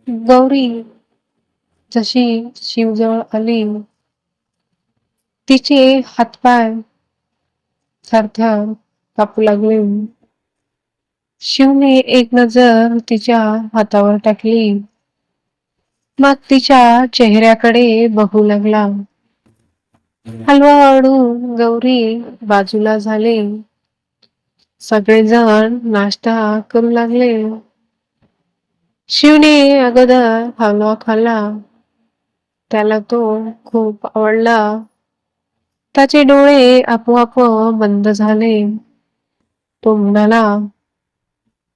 गौरी जशी शिवजवळ आली, तिचे हातपाय थरथर कापू लागले. शिवने एक नजर तिच्या हातावर टाकली, मग तिच्या चेहऱ्याकडे बघू लागला. हळूहळू गौरी बाजूला झाली. सगळेजण नाश्ता करू लागले. शिवने अगोदर हलवा खाल्ला. त्याला तो खूप आवडला. त्याचे डोळे आपोआप बंद झाले. तो म्हणाला,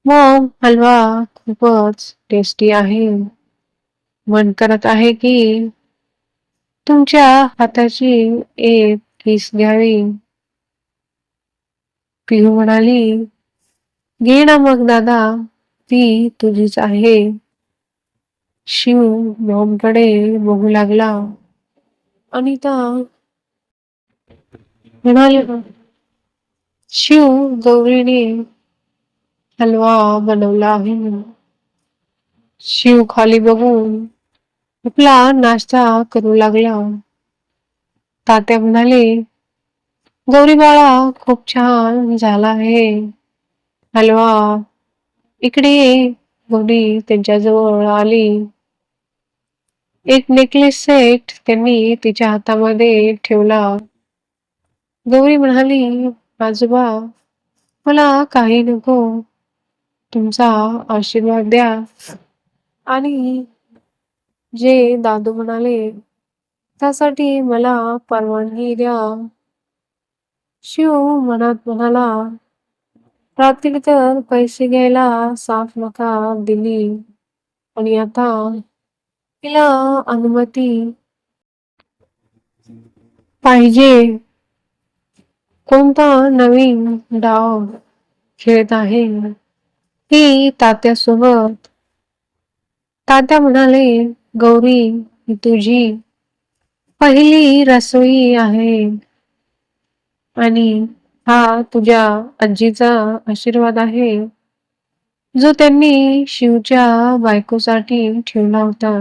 मग हलवा खूपच टेस्टी आहे. मन करत आहे की तुमच्या हाताची एक किस घ्यावी. पिहू म्हणाली, घे ना मग दादा, ती तुझीच आहे. शिव मॉमकडे बघू लागला. अनिता म्हणाले, शिव गौरीने हलवा बनवला आहे. शिव खाली बघून आपला नाश्ता करू लागला. तात्या म्हणाले, गौरी बाळा खूप छान झाला आहे हलवा. इकडे ये. गौरी त्यांच्याजवळ आली. एक नेकलेस सेट त्यांनी तिच्या हातामध्ये ठेवला. गौरी म्हणाली, आजोबा मला काही नको, तुमचा आशीर्वाद द्या. आणि जे दादू म्हणाले त्यासाठी मला परवानगी द्या. शिव मनात म्हणाला, रात्री तर पैसे घ्यायला साफ नकार दिली आणि आता तिला अनुमती पाहिजे. कोणता नवीन डाव खेळत आहे ही तात्यासोबत. तात्या म्हणाले, गौरी ही तुझी पहिली रसोई आहे आणि हा तुझ्या आजीचा आशीर्वाद आहे, जो त्यांनी शिवच्या बायकोसाठी ठेवला होता.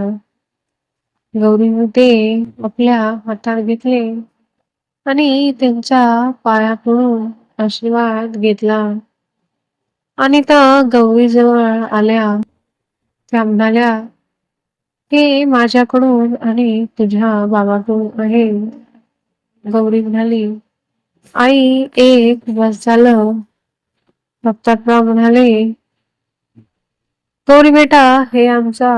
गौरीने ते आपल्या हातात घेतले आणि त्यांच्या पाया पडून आशीर्वाद घेतला. आणि त्या गौरीजवळ आल्या. त्या म्हणाल्या, हे माझ्याकडून आणि तुझ्या बाबाकडून आहे. गौरी म्हणाली, आई एक बस झालं. दत्तात्रय म्हणाले, गौरी बेटा हे आमचा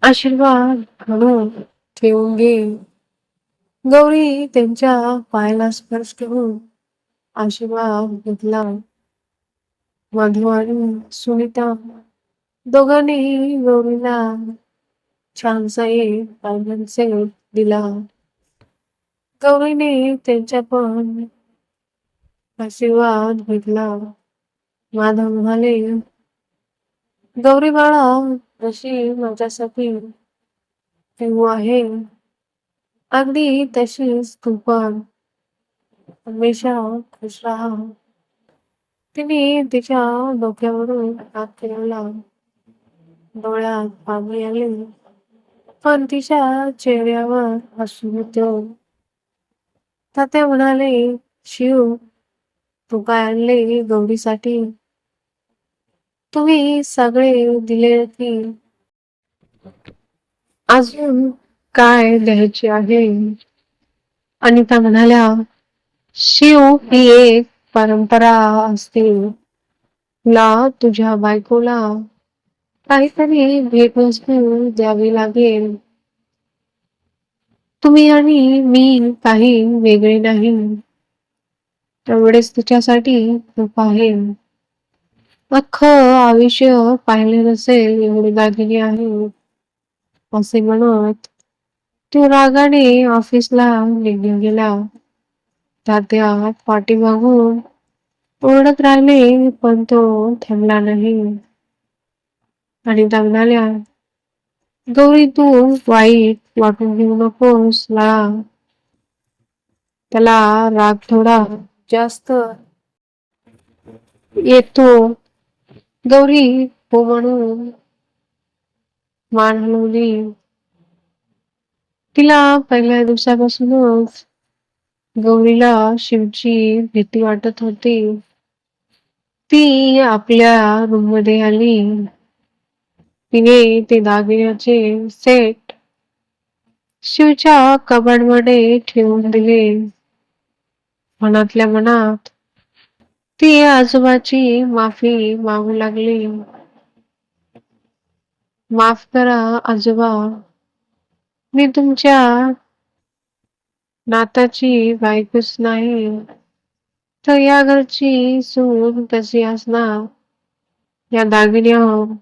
आशीर्वाद म्हणून ठेवून घे. गौरी त्यांच्या पायाला स्पर्श करून आशीर्वाद घेतला. मधु आणि सुनीता दोघांनीही गौरीला छानसा एक डायमंड सेट दिला. गौरीने त्यांच्या पण आशीर्वाद घेतला. माधव म्हणाले, गौरी बाळा जशी माझ्यासाठी पिऊ आहे, अगदी तशीच तू पण हमेशा खुश राहा. तिने तिच्या डोक्यावरून हात फिरवला. डोळ्यात पाणी आले, पण तिच्या चेहऱ्यावर हसू होतं. तात्या म्हणाले, शिव तू काय आणले गौरीसाठी? तुम्ही सगळे दिले की अजून काय द्यायचे आहे? अनिता म्हणाल्या, शिव ही एक परंपरा असते. तुला तुझ्या बायकोला काहीतरी भेटवस्तू द्यावी लागेल. तुम्ही आणि मी काही वेगळे नाही. तेवढेच तुझ्यासाठी खूप आहे. अख्खं आयुष्य पाहिले नसेल एवढे दागिने आहेत असे म्हणत तो रागाने ऑफिसला निघून गेला. तात्या पाठीमागून ओरडत राहिले, पण तो थांबला नाही. आणि म्हणाल्या, गौरी तू वाईट वाटून घेऊ नकोस बाळा. त्याला राग थोडा जास्त येतो गौरी हो म्हणून मान हलवली. तिला पहिल्या दिवसापासूनच गौरीला शिवची भीती वाटत होती. ती आपल्या रूम मध्ये आली. तिने ते दागिन्याचे सेट शिवच्या कपाटमध्ये ठेवून दिले. मनातल्या मनात ती आजोबाची माफी मागू लागली. माफ करा आजोबा, मी तुमच्या नाताची बायकोच नाही, तर या घरची सून कशी असणार? या दागिन्यावर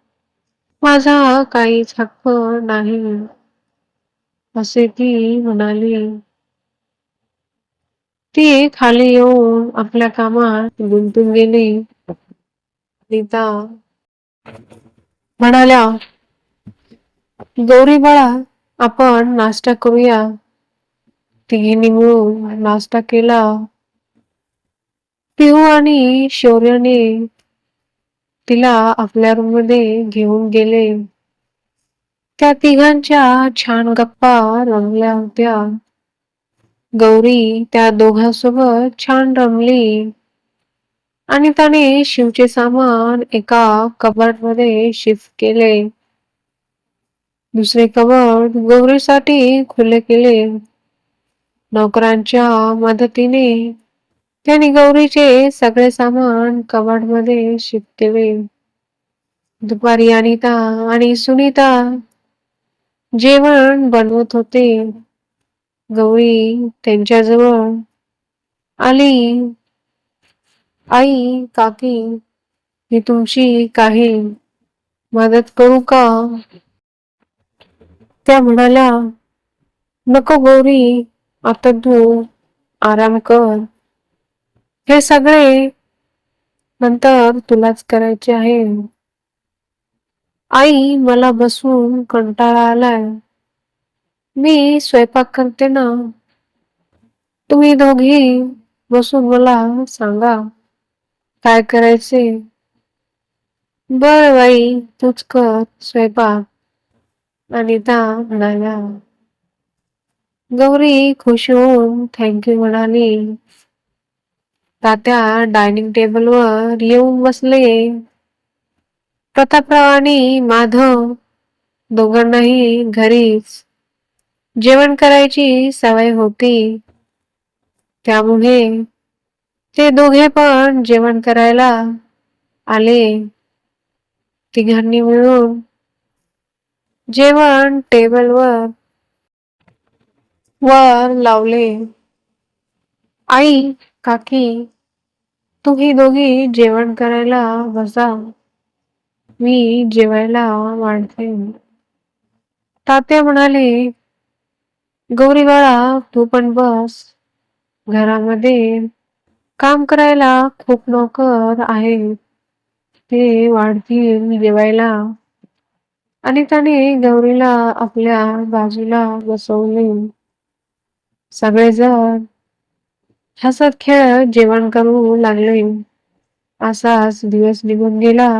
माझा काहीच हक्क नाही, असे ती म्हणाली. ती खाली येऊन आपल्या कामात गुंतून गेली. नीता म्हणाल्या, गौरी बाळा, आपण नाश्ता करूया. तिघींनी मिळून नाश्ता केला. पिहू आणि शौर्यने तिला आपल्या रूम मध्ये घेऊन गेले. त्या तिघांच्या छान गप्पा रंगल्या होत्या. गौरी त्या दोघांसोबत छान रमली आणि त्याने शिवचे सामान एका कपाटमध्ये शिफ्ट केले. दुसरे कपाट गौरीसाठी खुले केले. नोकरांच्या मदतीने त्यांनी गौरीचे सगळे सामान कपाटमध्ये शिफ्ट केले. दुपारी अनिता आणि सुनीता जेवण बनवत होते. गौरी त्यांच्याजवळ आली. आई, काकी, मी तुमची काही मदत करू का? त्या म्हणाल्या, नको गौरी, आता तू आराम कर. हे सगळे नंतर तुलाच करायचे आहे. आई, मला बसून कंटाळा आलाय. मी स्वयंपाक करते ना. तुम्ही दोघी बसून मला सांगा काय करायचे. बर बाई, तूच कर स्वयंपाक, अनिता म्हणाल्या. गौरी खुश होऊन थँक्यू म्हणाली. तात्या डायनिंग टेबलवर येऊन बसले. प्रतापराव आणि माधव दोघांनाही घरीच जेवण करायची सवय होती. त्यामुळे ते दोघे पण जेवण करायला आले. तिघांनी मिळून जेवण टेबलवर लावले. आई, काकी, तुम्ही दोघी जेवण करायला बसा. मी जेवायला वाढते. तात्या म्हणाले, गौरी बाळा, तू पण बस. घरामध्ये काम करायला खूप नोकर आहेत. ते वाढतील जेवायला. आणि त्याने गौरीला आपल्या बाजूला बसवले. सगळेजण हसत खेळत जेवण करू लागले. असाच दिवस निघून गेला.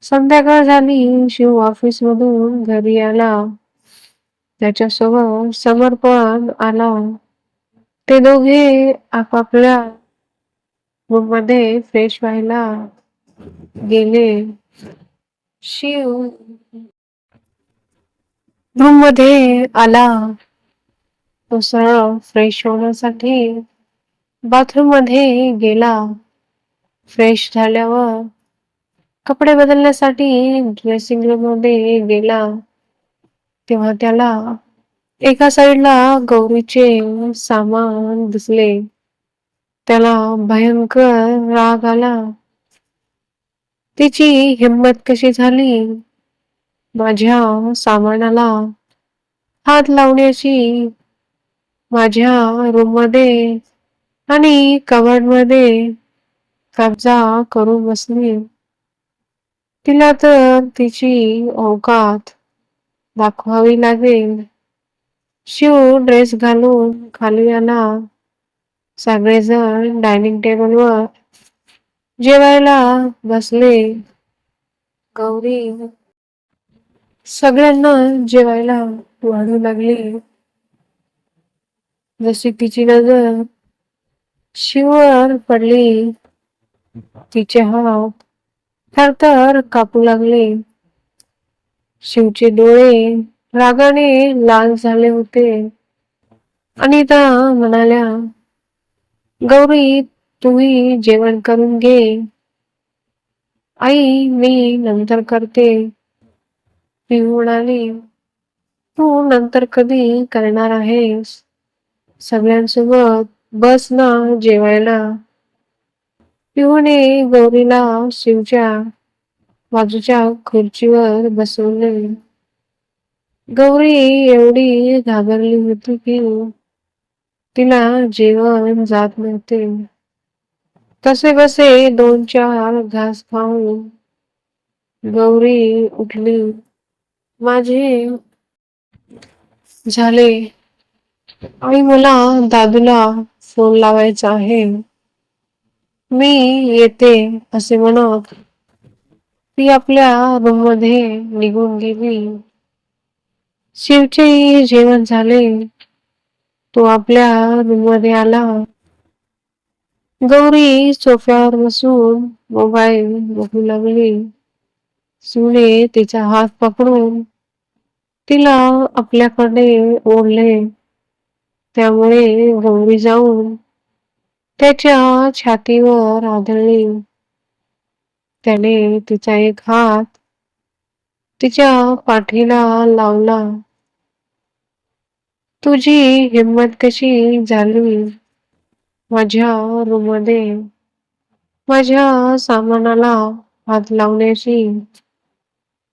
संध्याकाळ झाली. शिव ऑफिस मधून घरी आला. त्याच्यासोबत समर पण आला. ते दोघे आपापल्या रूम मध्ये फ्रेश व्हायला गेले. शिव रूम मध्ये आला. तो सरळ फ्रेश होण्यासाठी बाथरूम मध्ये गेला. फ्रेश झाल्यावर कपडे बदलण्यासाठी ड्रेसिंग रूम मध्ये गेला. तेव्हा त्याला एका साईडला गौरीचे सामान दिसले. त्याला भयंकर राग आला. तिची हिंमत कशी झाली माझ्या सामानाला हात लावण्याची, माझ्या रूम मध्ये आणि कबड मध्ये कब्जा करून बसली. तिला तर तिची औकात दाखवावी लागेल. शिव ड्रेस घालून खाली आला. सगळेजण डायनिंग टेबलवर जेवायला बसले. गौरी सगळ्यांना जेवायला वाढू लागली. जशी तिची नजर शिववर पडली, तिचे हात थरथर कापू लागले. शिवचे डोळे रागाने लाल झाले होते. अनिता म्हणाल्या, गौरी तुम्ही जेवण करून घे. आई मी नंतर करते. पिहू म्हणाली, तू नंतर कधी करणार आहेस? सगळ्यांसोबत बस ना जेवायला. पिहूने गौरीला शिवच्या बाजूच्या खुर्चीवर बसवले. गौरी एवढी घाबरली होती की तिला जेवण जात नव्हते. कसे बसे 2-4 घास खाऊन गौरी उठली. माझे झाले आई, मला दादूला फोन लावायचा आहे. मी येते असे म्हणत ती आपल्या रूम मध्ये निघून गेली. शिवचेही जेवण झाले. तो आपल्या रूम मध्ये आला. गौरी सोफ्यावर बसून मोबाईल बघू लागली. शिवने तिचा हात पकडून तिला आपल्याकडे ओढले. त्यामुळे गौरी जाऊन त्याच्या छातीवर आदळली. त्याने तिचा एक हात तिच्या पाठीला लावला. तुझी हिंमत कशी झाली माझ्या रूम मध्ये माझ्या सामानाला हात लावण्याची?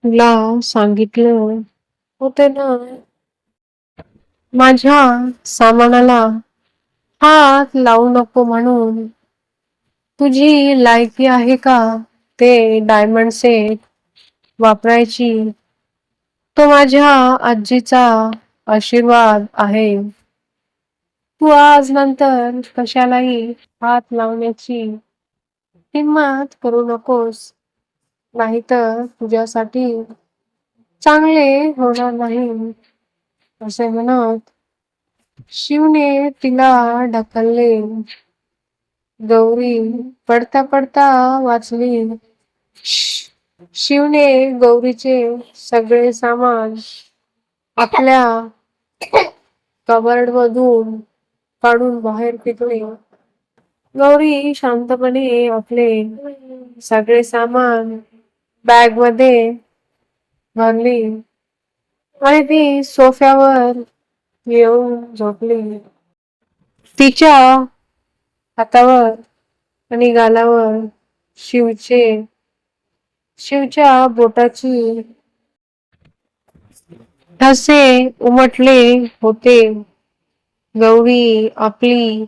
तुला सांगितलं होते ना माझ्या सामानाला हात लावू नको म्हणून. तुझी लायकी आहे का ते डायमंड सेट वापरायची? तो माझ्या आजीचा आशीर्वाद आहे. तू आज नंतर कशालाही हात लावण्याची हिम्मत करू नकोस, नाहीतर तुझ्यासाठी चांगले होणार नाही. असे म्हणत शिवने तिला ढकलले. गौरी पडता पडता वाचली. शिवने गौरीचे सगळे सामान आपल्या कबर्ड मधून काढून बाहेर फेकले. गौरी शांतपणे आपले सगळे सामान बॅग मध्ये भरली आणि ती सोफ्यावर येऊन झोपली. तिच्या हातावर आणि गालावर शिवच्या बोटाची ठसे उमटले होते. गौरी आपली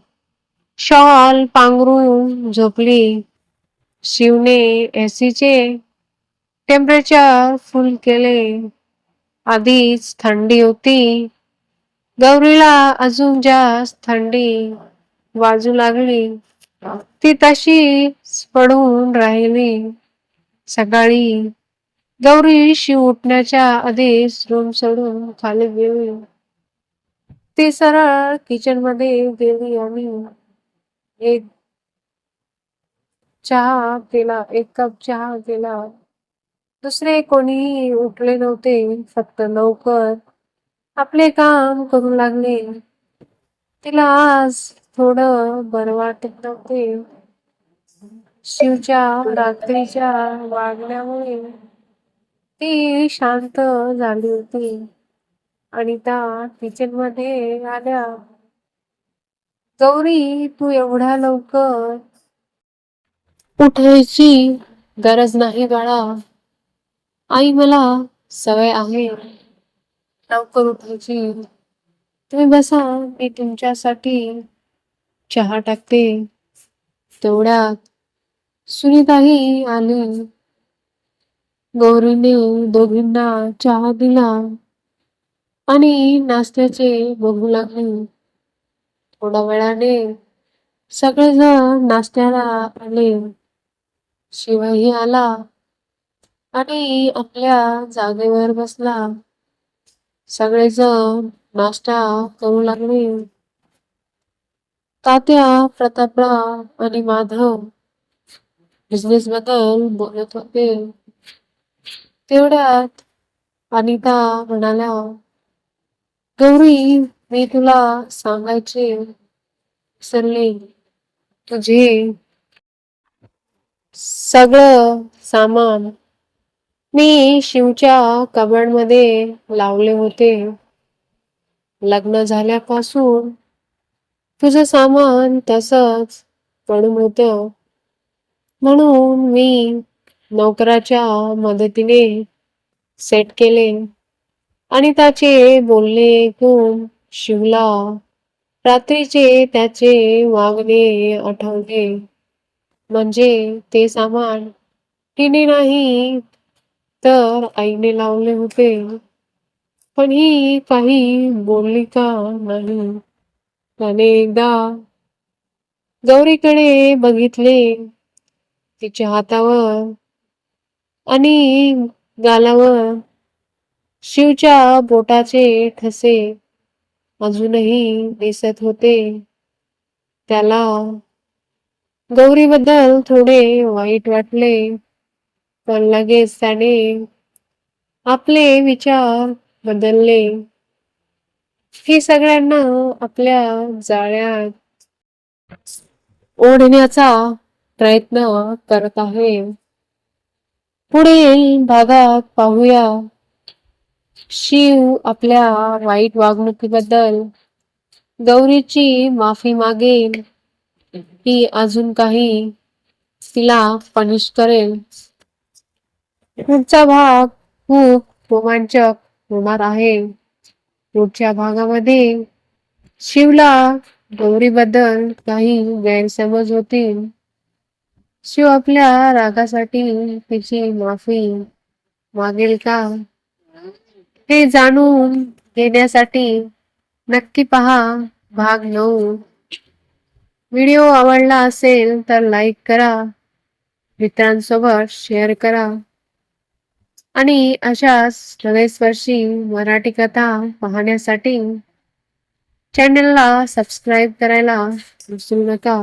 शॉल पांघरून झोपली. शिवने एसीचे टेम्परेचर फुल केले. आधीच थंडी होती. गौरीला अजून जास्त थंडी वाजू लागली. ती तशीच पडून राहिली. सकाळी गौरी शिव उठण्याच्या आधीच रूम सोडून खाली गेली. ती सरळ किचन मध्ये गेली आणि एक कप चहा केला. दुसरे कोणीही उठले नव्हते. फक्त नौकर आपले काम करू लागले. तिला आज थोडं बरं वाटत नव्हते. शिवच्या रात्रीच्या वागण्यामुळे ती शांत झाली होती. अनिता किचन मध्ये आल्या. गौरी तू एवढ्या लवकर उठायची गरज नाही बाळा. आई मला सवय आहे लवकर उठायची. तुम्ही बसा, मी तुमच्यासाठी चहा टाकते. तेवढ्यात सुनीताही आली. गौरीने दोघींना चहा दिला आणि नाश्त्याचे बघू लागली. थोड्या वेळाने सगळेजण नाश्त्याला आले. शिवही आला आणि आपल्या जागेवर बसला. सगळेजण नाश्ता करू लागले. तात्या, प्रतापराव आणि माधव बिझनेस बद्दल बोलत होते. तेवढ्यात अनिता म्हणाल्या, गौरी, मी तुला सांगायचे विसरले. तुझे सगळं सामान मी शिवच्या कबडमध्ये लावले होते. लग्न झाल्यापासून तुझं सामान तसंच पडून होतं. म्हणून मी नोकराच्या मदतीने सेट केले. आणि त्याचे बोलणे ऐकून शिवला रात्रीचे त्याचे वागणे आठवले. म्हणजे ते सामान तिने नाही तर आईने लावले होते. पण ही काही बोलली का नाही. त्याने एकदा गौरीकडे बघितले. तिच्या हातावर आणि गालावर शिवच्या बोटाचे ठसे अजूनही दिसत होते. त्याला गौरीबद्दल थोडे वाईट वाटले. पण लगेच त्याने आपले विचार बदलले. ही सगळ्यांना आपल्या जाळ्यात ओढण्याचा प्रयत्न करत आहे. पुढील भागात पाहूया शिव आपल्या वाईट वागणुकीबद्दल गौरीची माफी मागेल की अजून काही तिला पनिश करेल. पुढचा भाग खूप रोमांचक होणार आहे. पुढच्या भागामध्ये शिवला गौरीबद्दल काही गैरसमज होतील. शिव आपल्या रागासाठी तिची माफी मागेल का, हे जाणून घेण्यासाठी नक्की पहा भाग 9. व्हिडिओ आवडला असेल तर लाईक करा, मित्रांसोबत शेअर करा आणि अशाच हृदयस्पर्शी मराठी कथा पाहण्यासाठी चॅनलला सबस्क्राईब करायला विसरू नका.